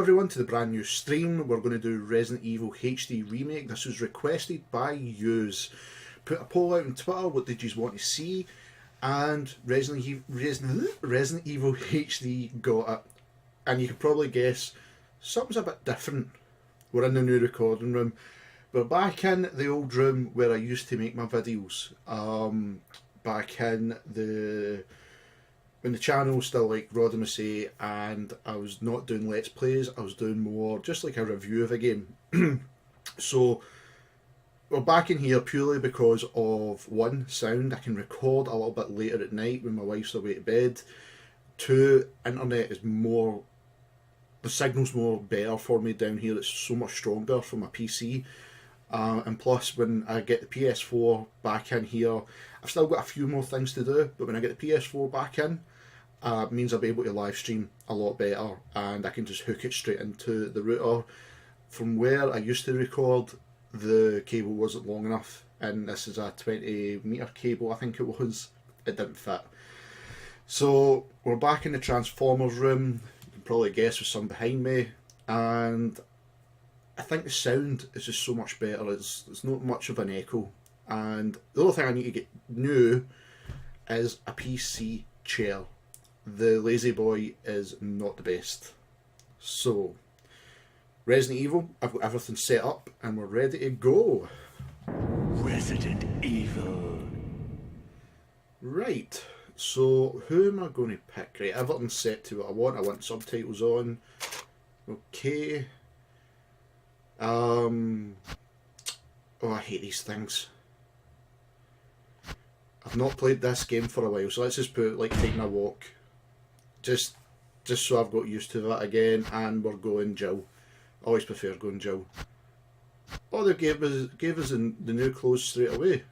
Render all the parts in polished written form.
Hello everyone to the brand new stream. We're going to do Resident Evil HD Remake. This was requested by yous. Put a poll out on Twitter, what did you want to see? And Resident Evil HD got it. And you can probably guess, something's a bit different. We're in the new recording room. We're back in the old room where I used to make my videos. Back in when the channel was still like Rodimacy, and I was not doing Let's Plays, I was doing more just like a review of a game. So we're back in here purely because of one, sound. I can record a little bit later at night when my wife's away to bed. Two, internet is more, the signal's more better for me down here. It's so much stronger for my PC. And plus, when I get the PS4 back in here, I've still got a few more things to do, but when I get the PS4 back in, it means I'll be able to live stream a lot better, and I can just hook it straight into the router. From where I used to record, the cable wasn't long enough, and this is a 20-metre cable, I think it was. It didn't fit. So we're back in the Transformers room. You can probably guess with some behind me, and I think the sound is just so much better. It's not much of an echo, and the other thing I need to get new is a PC chair. The Lazy Boy is not the best. So, Resident Evil, I've got everything set up and we're ready to go. Resident Evil. Right, so who am I going to pick? Right, everything's set to what I want. I want subtitles on. Okay. Oh, I hate these things. I've not played this game for a while, so let's just put like taking a walk. Just so I've got used to that again, and we're going Jill. Always prefer going Jill. Oh, they gave us the new clothes straight away.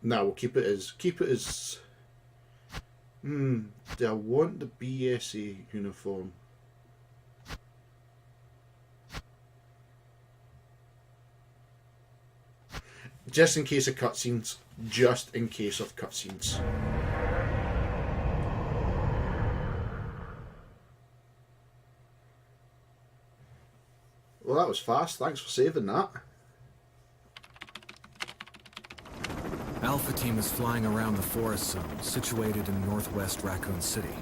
Nah, we'll keep it as do I want the BSA uniform? Just in case of cutscenes. Just in case of cutscenes. Well, that was fast. Thanks for saving that. Alpha Team is flying around the forest zone, situated in northwest Raccoon City,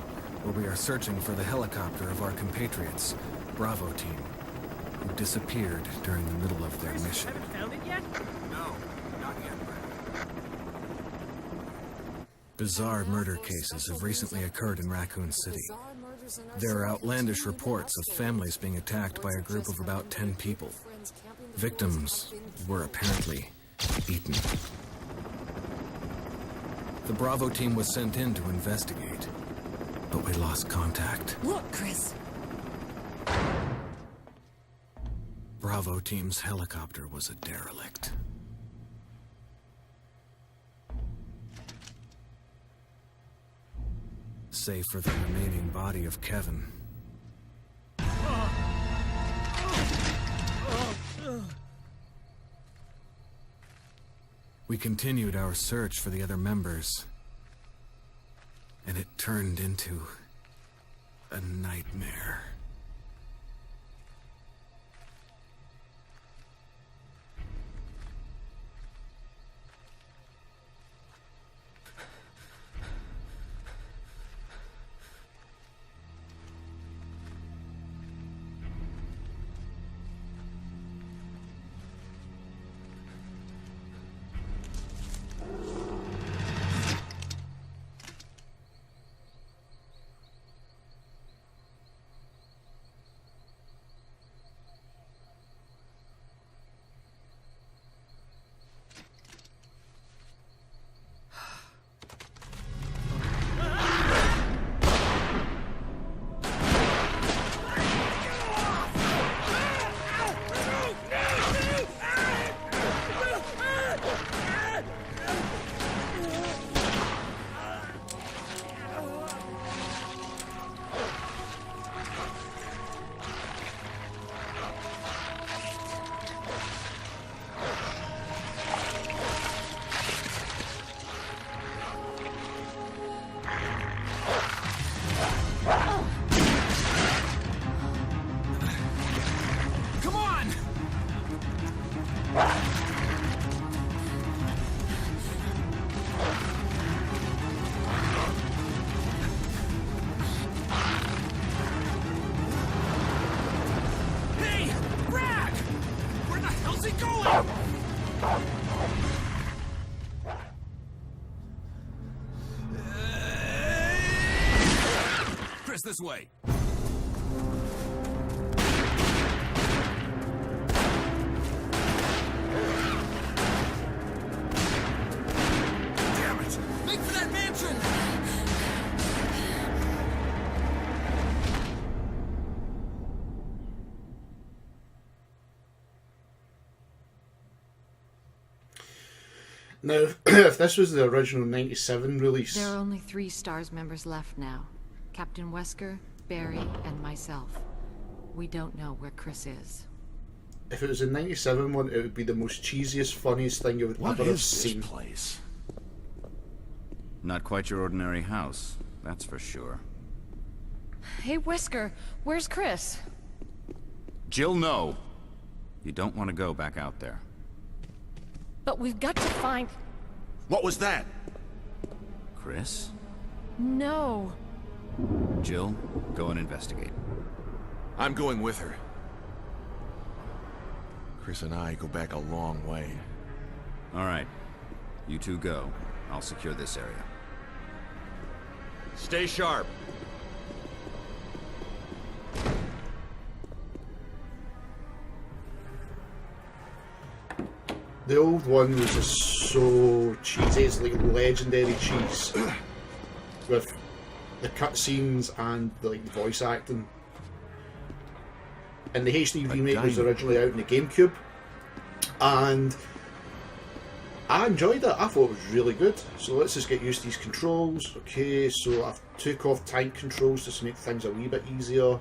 where we are searching for the helicopter of our compatriots, Bravo Team, who disappeared during the middle of their mission. Haven't found it yet? No, not yet, Brad. Bizarre murder cases have recently occurred in Raccoon City. There are outlandish reports of families being attacked by a group of about 10 people. Victims were apparently eaten. The Bravo Team was sent in to investigate, but we lost contact. Look, Chris. Bravo Team's helicopter was a derelict. Save for the remaining body of Kevin. We continued our search for the other members, and it turned into a nightmare. this way. Damn it! Make for that mansion! Now, if this was the original 97 release, There are only 3 STARS members left now. Captain Wesker, Barry, and myself. We don't know where Chris is. if it was a 97 one, it would be the most cheesiest, funniest thing you would What ever have is this seen. place? Not quite your ordinary house, that's for sure. Hey, Wesker, where's Chris? Jill, no! You don't want to go back out there. But we've got to find... What was that? Chris? No. Jill, go and investigate. I'm going with her. Chris and I go back a long way. Alright. You two go. I'll secure this area. Stay sharp. The old one was just so cheesy. It's like legendary cheese with the cutscenes and the like voice acting. And the HD remake was diamond. originally out in the GameCube, and I enjoyed it. I thought it was really good. So let's just get used to these controls. Okay, so I've took off tank controls just to make things a wee bit easier.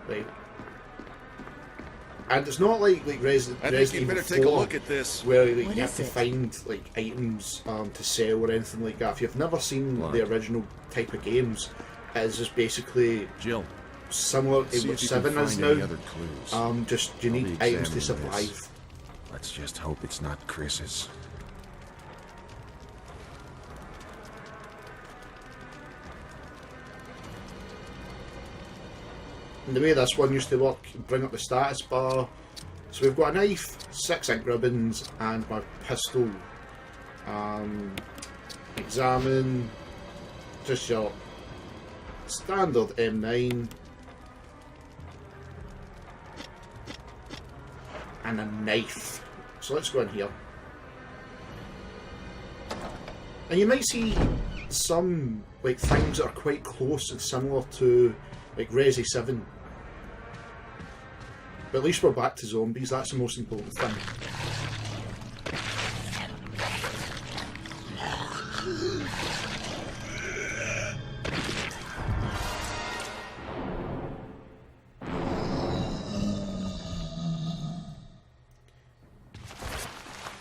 Right. And it's not like Resident I think you Evil better take a 4, look at this. where like, What you have is to it? find like items to sell or anything like that. If you've never seen What? the original type of games, it is just basically Jill, similar to see what if you can 7 is find any now. other clues. Just you I'll need be items to examining this. survive. Let's just hope it's not Chris's. And the way this one used to work, bring up the status bar. So we've got a knife, 6 ink ribbons, and my pistol. Examine, just your standard M9. And a knife. So let's go in here. And you might see some like things that are quite close and similar to like Resi 7. But at least we're back to zombies, that's the most important thing.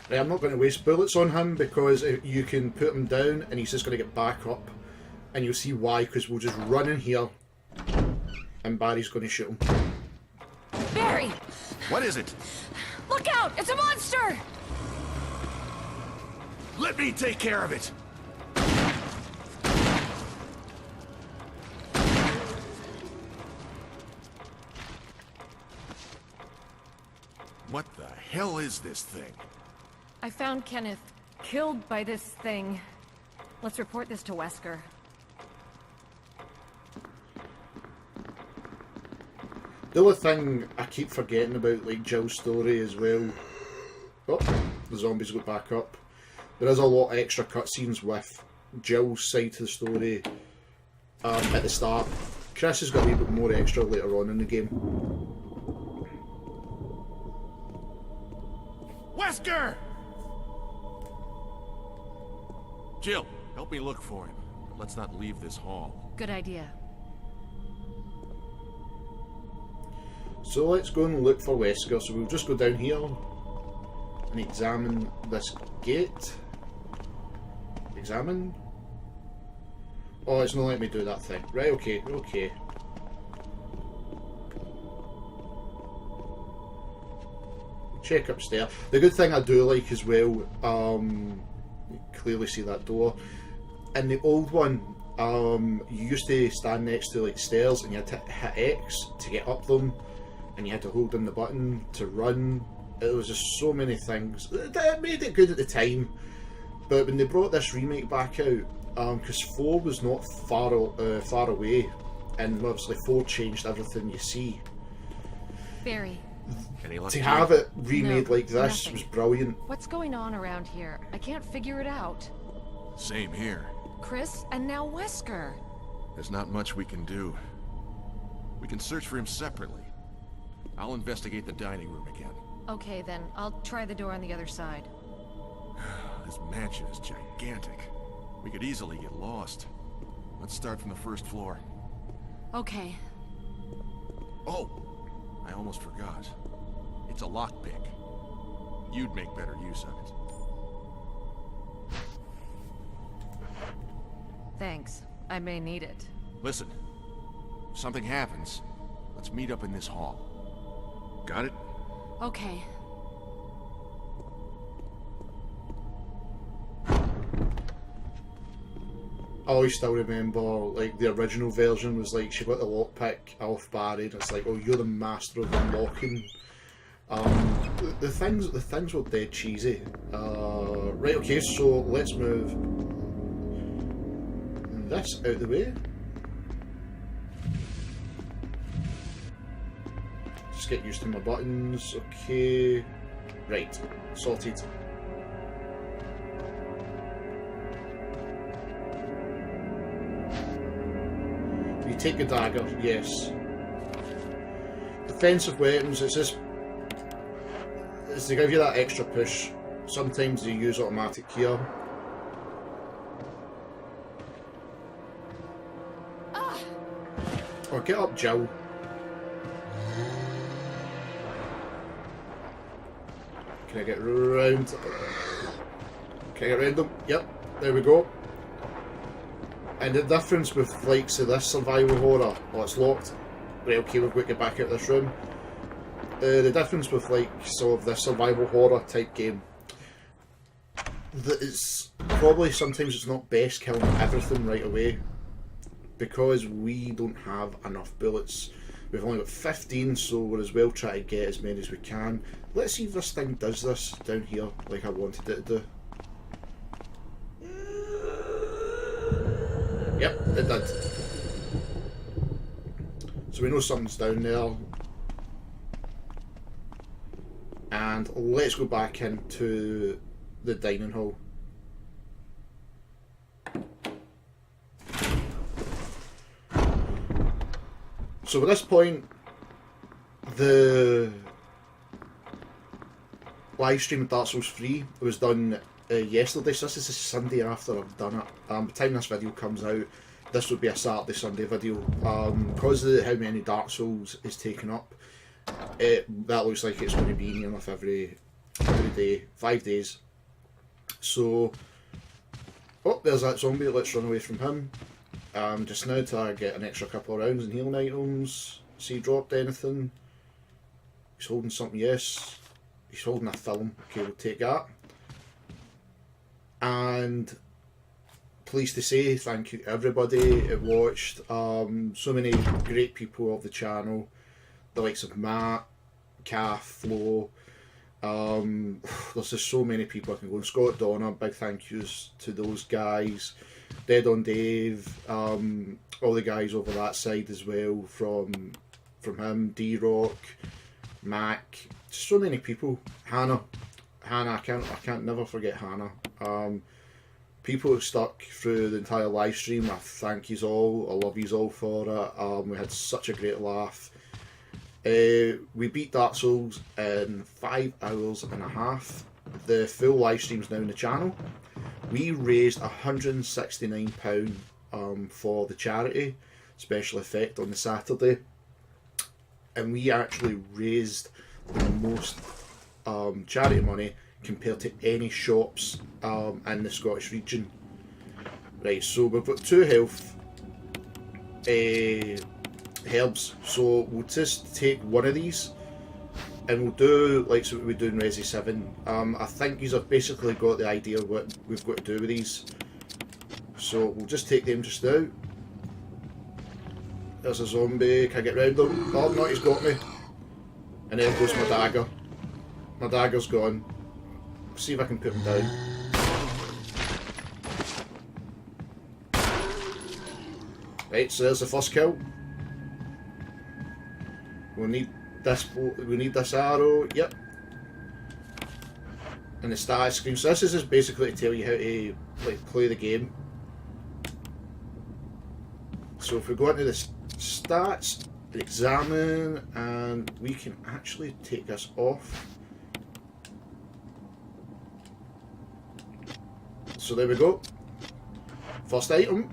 Right, I'm not going to waste bullets on him because you can put him down and he's just going to get back up. And you'll see why, because we'll just run in here and Barry's going to shoot him. Barry! What is it? Look out! It's a monster! Let me take care of it. What the hell is this thing? I found Kenneth killed by this thing. Let's report this to Wesker. The other thing I keep forgetting about like Jill's story as well. Oh, the zombies go back up. There is a lot of extra cutscenes with Jill's side to the story at the start. Chris has got a little bit more extra later on in the game. Wesker! Jill, help me look for him. Let's not leave this hall. Good idea. So let's go and look for Wesker. So we'll just go down here and examine this gate. Examine. Oh, it's not letting me do that thing. Right, okay, okay. Check upstairs. The good thing I do like as well, you clearly see that door. In the old one, you used to stand next to like stairs and you had to hit X to get up them, and you had to hold in the button to run. It was just so many things. It made it good at the time, but when they brought this remake back out, because 4 was not far away, and obviously 4 changed everything you see. Barry, Any luck, To Jill? have it remade No, like this nothing. was brilliant. what's going on around here? I can't figure it out. Same here. Chris and now Wesker. There's not much we can do. We can search for him separately. I'll investigate the dining room again. Okay then, I'll try the door on the other side. This mansion is gigantic. We could easily get lost. Let's start from the first floor. Okay. Oh! I almost forgot. It's a lockpick. You'd make better use of it. Thanks. I may need it. Listen, if something happens, let's meet up in this hall. Got it? Okay. I always still remember, like, the original version was like, she got the lockpick off Barry, and it's like, oh, you're the master of unlocking. The things were dead cheesy. Right, okay, so let's move this out the way. Just get used to my buttons, okay. Right, sorted. You take a dagger, yes. Defensive weapons, it's just to give you that extra push. Sometimes you use automatic here. Oh, get up, Jill. Can I get round? Can I get round them? Yep, there we go. And the difference with, like, say, this survival horror, oh, it's locked. Right, okay, we've got to get back out of this room. The difference with, like, sort of this survival horror type game, that it's probably sometimes it's not best killing everything right away, because we don't have enough bullets. We've only got 15, so we're as well trying to get as many as we can. Let's see if this thing does this down here like I wanted it to do. Yep, it did. So we know something's down there. And let's go back into the dining hall. So at this point, the live stream of Dark Souls 3 was done yesterday, so this is a Sunday after I've done it. By the time this video comes out, this would be a Saturday, Sunday video. Because of how many Dark Souls is taken up, that looks like it's going to be near enough every day, 5 days. So, oh, there's that zombie, let's run away from him. Just now to get an extra couple of rounds and healing items. See he dropped anything. He's holding something, yes. He's holding a film, okay, we'll take that. And pleased to say thank you to everybody that watched. So many great people of the channel, the likes of Matt, Kath, Flo. There's just so many people I can go on. Scott Donner, big thank yous to those guys. Dead on Dave, all the guys over that side as well, from him, D-Rock, Mac, so many people. Hannah, I can't never forget Hannah. People who stuck through the entire live stream, I thank yous all, I love yous all for it. We had such a great laugh. We beat Dark Souls in 5 hours and a half. The full live stream's now on the channel. We raised £169 for the charity special effect on the Saturday, and we actually raised the most charity money compared to any shops in the Scottish region. Right, so we've got 2 health herbs, so we'll just take one of these and we'll do like so what we do in Resi 7. I think you've basically got the idea of what we've got to do with these. So we'll just take them just now. There's a zombie, can I get round them? Oh no, he's got me. And there goes my dagger. My dagger's gone. See if I can put him down. Right, so there's the first kill. We'll need this. We need this arrow. Yep. And the status screen. So this is just basically to tell you how to like play the game. So if we go into the stats, examine, and we can actually take this off. So there we go. First item.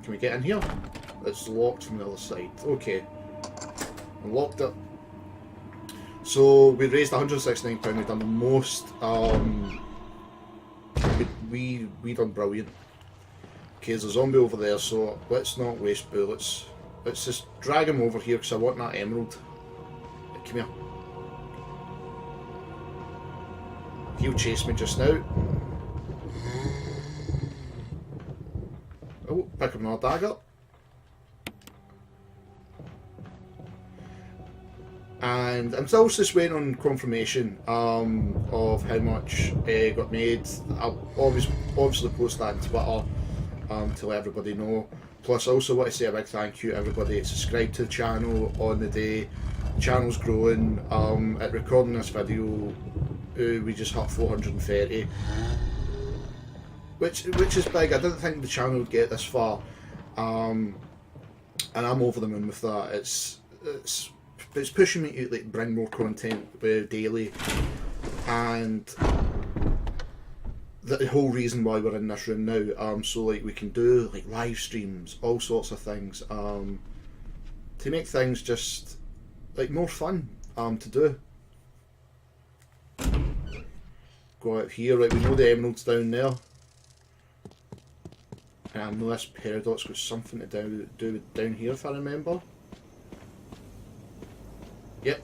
Can we get in here? It's locked from the other side. Okay. Unlocked it. So we raised £169. We've done the most. We done brilliant. Okay, there's a zombie over there, so let's not waste bullets. Let's just drag him over here because I want that emerald. Come here. He'll chase me just now. Oh, pick up another dagger. And I'm still just waiting on confirmation of how much got made. I'll obviously post that on Twitter to let everybody know. Plus, I also want to say a big thank you to everybody that subscribed to the channel on the day. The channel's growing. At recording this video, we just hit 430, which is big. I didn't think the channel would get this far, and I'm over the moon with that. It's pushing me to like bring more content daily, and the whole reason why we're in this room now. So like we can do like live streams, all sorts of things, to make things just like more fun to do. Go out here, right? We know the emerald's down there, and I know this Peridot's got something to do with down here if I remember. Yep.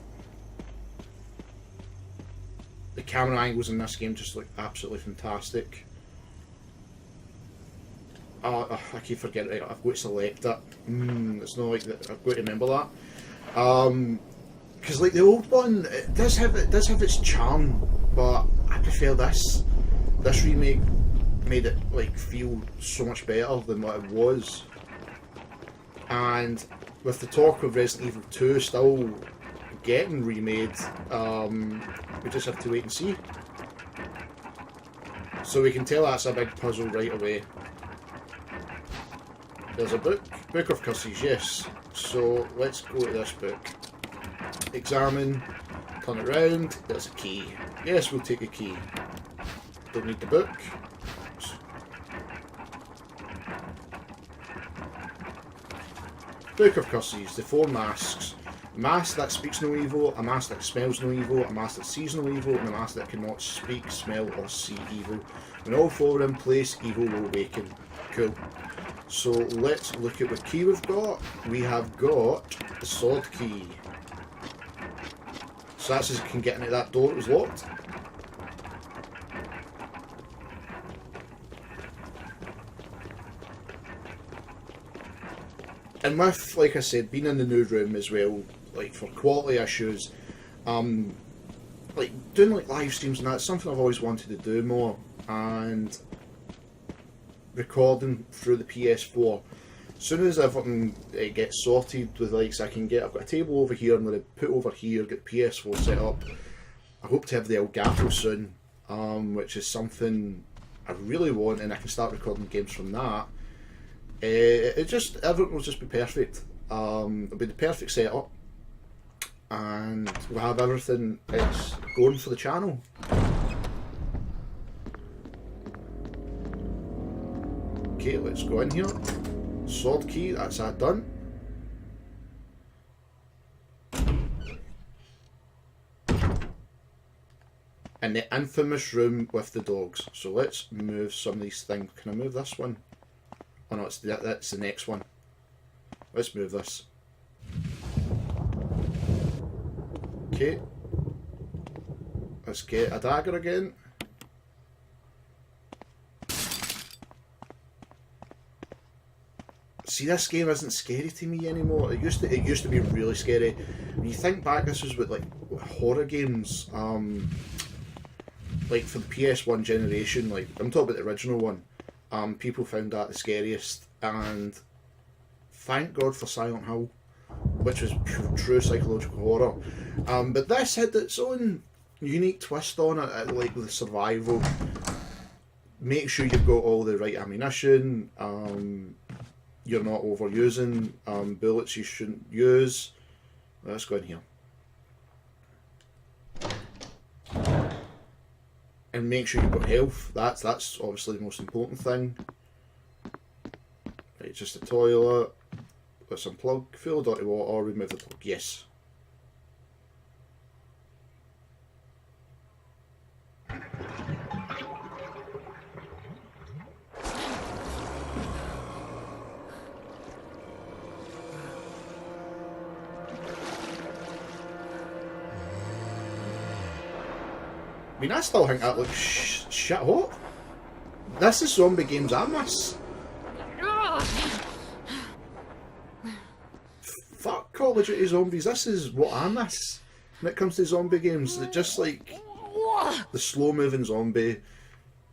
The camera angles in this game just look absolutely fantastic. I keep forgetting, right, I've got to select it. It's not like that. I've got to remember that. Because like the old one, it does have its charm, but I prefer this. This remake made it like feel so much better than what it was. And with the talk of Resident Evil 2 still getting remade, we just have to wait and see. So we can tell that's a big puzzle right away. There's a book of curses, yes. So let's go to this book. Examine, turn it round, there's a key. Yes, we'll take a key. Don't need the book. Book of curses, the 4 masks. A mask that speaks no evil, a mask that smells no evil, a mask that sees no evil, and a mask that cannot speak, smell, or see evil. When all 4 are in place, evil will awaken. Cool. So let's look at what key we've got. We have got the sword key. So that's as you can get into that door that was locked. And with, like I said, being in the new room as well, like for quality issues, like doing like live streams and that's something I've always wanted to do more, and recording through the PS4. As soon as everything gets sorted with likes I can get, I've got a table over here I'm going to put over here, get the PS4 set up. I hope to have the Elgato soon, which is something I really want, and I can start recording games from that. Everything will just be perfect. It'll be the perfect setup, and we'll have everything else going for the channel. Okay, let's go in here. Sword key, that's that done. And the infamous room with the dogs. So let's move some of these things. Can I move this one? Oh no, that's the next one. Let's move this. Okay. Let's get a dagger again. See, this game isn't scary to me anymore. It used to be really scary. When you think back, this was with like horror games, like for the PS1 generation. Like I'm talking about the original one. People found that the scariest, and thank God for Silent Hill. which was true psychological horror. But this had its own unique twist on it, like with survival. Make sure you've got all the right ammunition. You're not overusing bullets you shouldn't use. Let's go in here. And make sure you've got health. That's obviously the most important thing. Right, just a toilet. Let's unplug, fill the dirty water, remove the plug. Yes. I mean, I still think that looks shit hot. This is zombie games I miss. Fuck Call of Duty Zombies, this is what I miss when it comes to zombie games. That just like the slow moving zombie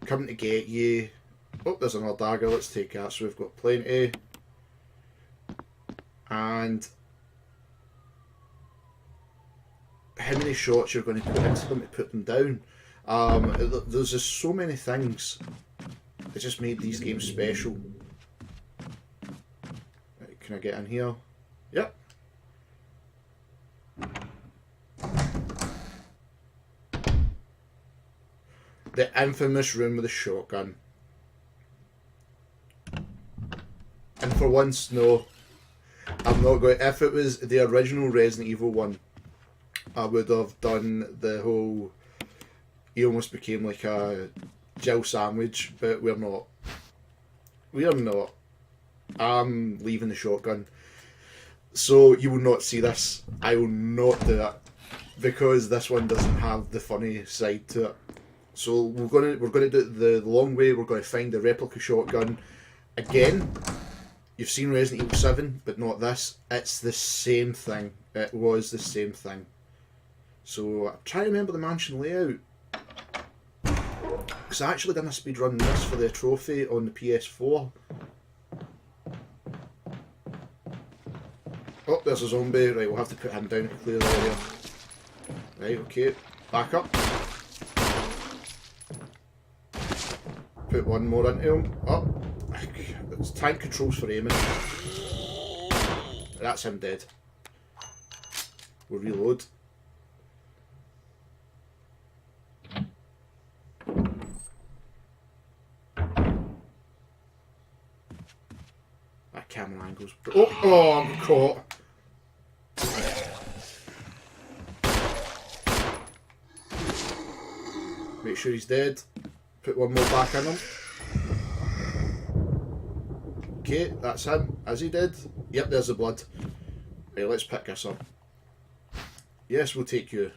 coming to get you. Oh, there's another dagger, let's take that, so we've got plenty. And how many shots you're going to put into them to put them down. There's just so many things that just made these games special. Right, can I get in here? Yep. The infamous room with the shotgun. And for once, no, I'm not going. If it was the original Resident Evil 1, I would have done the whole. He almost became like a Jill sandwich, but we're not. We are not. I'm leaving the shotgun. So you will not see this. I will not do it because this one doesn't have the funny side to it. So we're gonna do it the long way. We're going to find the replica shotgun again. You've seen Resident Evil 7, but not this. It's the same thing. It was the same thing. So I'm trying to remember the mansion layout. Because I actually done a speedrun this for the trophy on the PS4. Oh, there's a zombie. Right, we'll have to put him down to clear the area. Right, okay. Back up. Put one more into him. Oh, it's tank controls for aiming. That's him dead. We'll reload. That camera angle's... Oh, I'm caught. Make sure he's dead. Put one more back in him. Okay, that's him. Is he dead? Yep, there's the blood. Right, let's pick this up. Yes, we'll take you.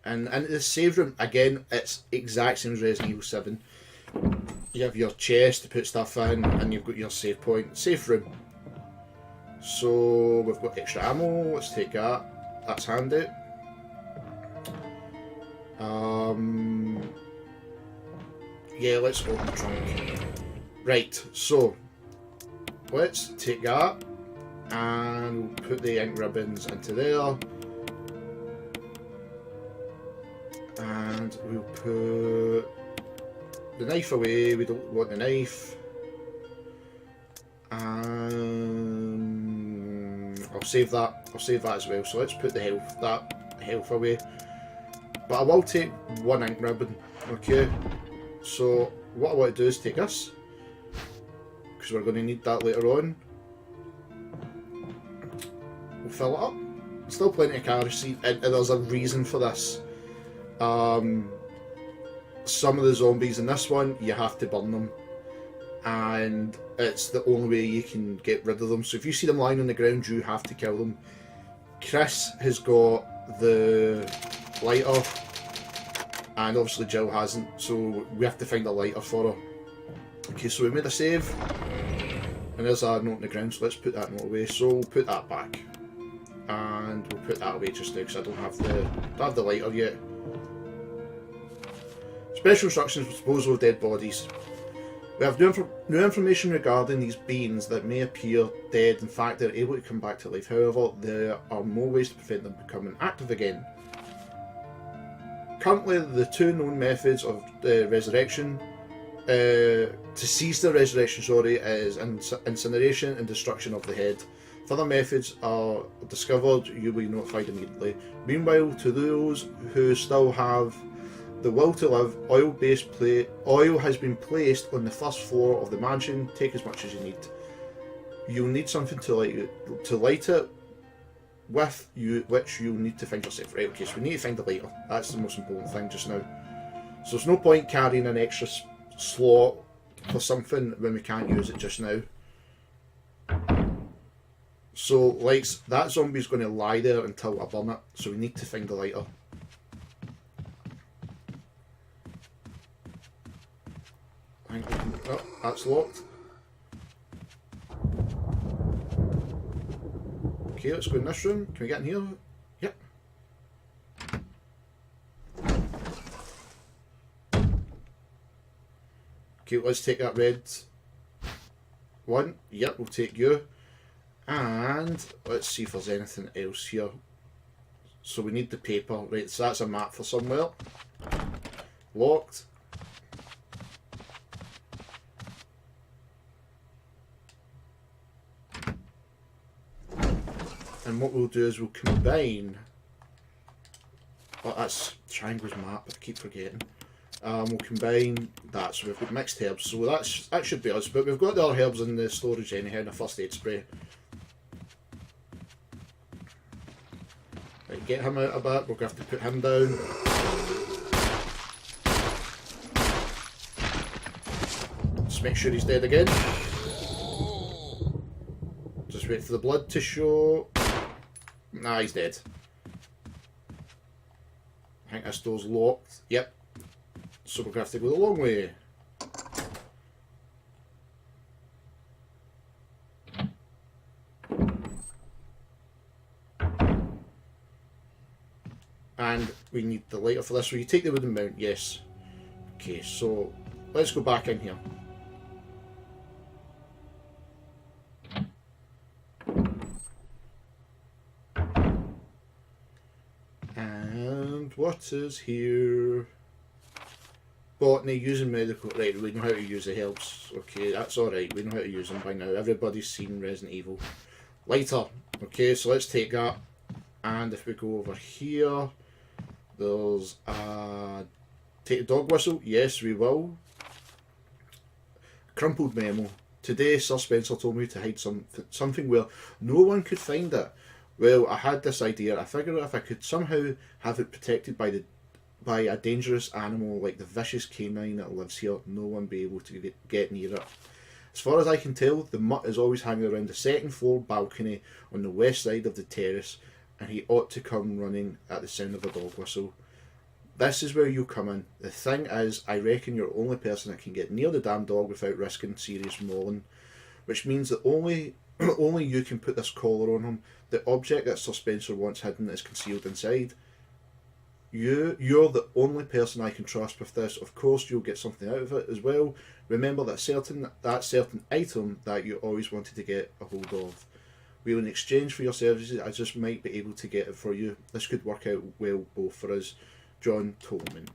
And into the save room, again, it's exact same as Resident Evil 7. You have your chest to put stuff in, and you've got your save point. Safe room. So, we've got extra ammo, let's take that. That's handy. Yeah, let's open the trunk. Right, so let's take that and we'll put the ink ribbons into there. And we'll put the knife away, we don't want the knife. And I'll save that as well. So let's put the health away. But I will take one ink ribbon, okay? So what I want to do is take this, because we're going to need that later on. We'll fill it up. Still plenty of kerosene, and there's a reason for this. Some of the zombies in this one, you have to burn them, and it's the only way you can get rid of them. So if you see them lying on the ground, you have to kill them. Chris has got the lighter, and obviously Jill hasn't, so we have to find a lighter for her. Okay, so we made a save, and there's a note on the ground, so let's put that note away. So we'll put that back, and we'll put that away just now because I don't have the lighter yet. Special instructions for disposal of dead bodies. We have new information regarding these beings that may appear dead. In fact, they're able to come back to life. However, there are more ways to prevent them becoming active again. Currently, the two known methods of resurrection, to cease the resurrection, is incineration and destruction of the head. If other methods are discovered, you will be notified immediately. Meanwhile, to those who still have the will to live, oil has been placed on the first floor of the mansion. Take as much as you need. You'll need something to light it with you, which you'll need to find yourself. Right, okay, so we need to find a lighter. That's the most important thing just now. So there's no point carrying an extra slot for something when we can't use it just now. So, like, that zombie's going to lie there until I burn it, so we need to find a lighter. I think we can, oh, that's locked. Okay, let's go in this room. Can we get in here? Yep. Okay, let's take that red one. Yep, we'll take you. And let's see if there's anything else here. So we need the paper. Right, so that's a map for somewhere. Locked. And what we'll do is we'll combine. Oh, that's Triangle's map, I keep forgetting. We'll combine that, so we've got mixed herbs. So that should be us, but we've got the other herbs in the storage anyhow, in the first aid spray. Right, get him out of that, we're going to have to put him down. Just make sure he's dead again. Just wait for the blood to show. Nah, he's dead. I think this door's locked. Yep. So we're going to have to go the long way. And we need the lighter for this. Will you take the wooden mount? Yes. Okay, so let's go back in here. And what is here? Botany, using medical. Right, we know how to use the herbs. Okay, that's alright. We know how to use them by now. Everybody's seen Resident Evil. Lighter. Okay, so let's take that. And if we go over here, there's a... Take a dog whistle? Yes, we will. Crumpled memo. Today, Sir Spencer told me to hide something where no one could find it. Well, I had this idea. I figured if I could somehow have it protected by a dangerous animal like the vicious canine that lives here, no one be able to get near it. As far as I can tell, the mutt is always hanging around the second floor balcony on the west side of the terrace, and he ought to come running at the sound of a dog whistle. This is where you come in. The thing is, I reckon you're the only person that can get near the damn dog without risking serious mauling, which means that only you can put this collar on him. The object that Sir Spencer wants hidden is concealed inside. You're the only person I can trust with this. Of course, you'll get something out of it as well. Remember that certain item that you always wanted to get a hold of. Well, in exchange for your services, I just might be able to get it for you. This could work out well both for us. John Tolman.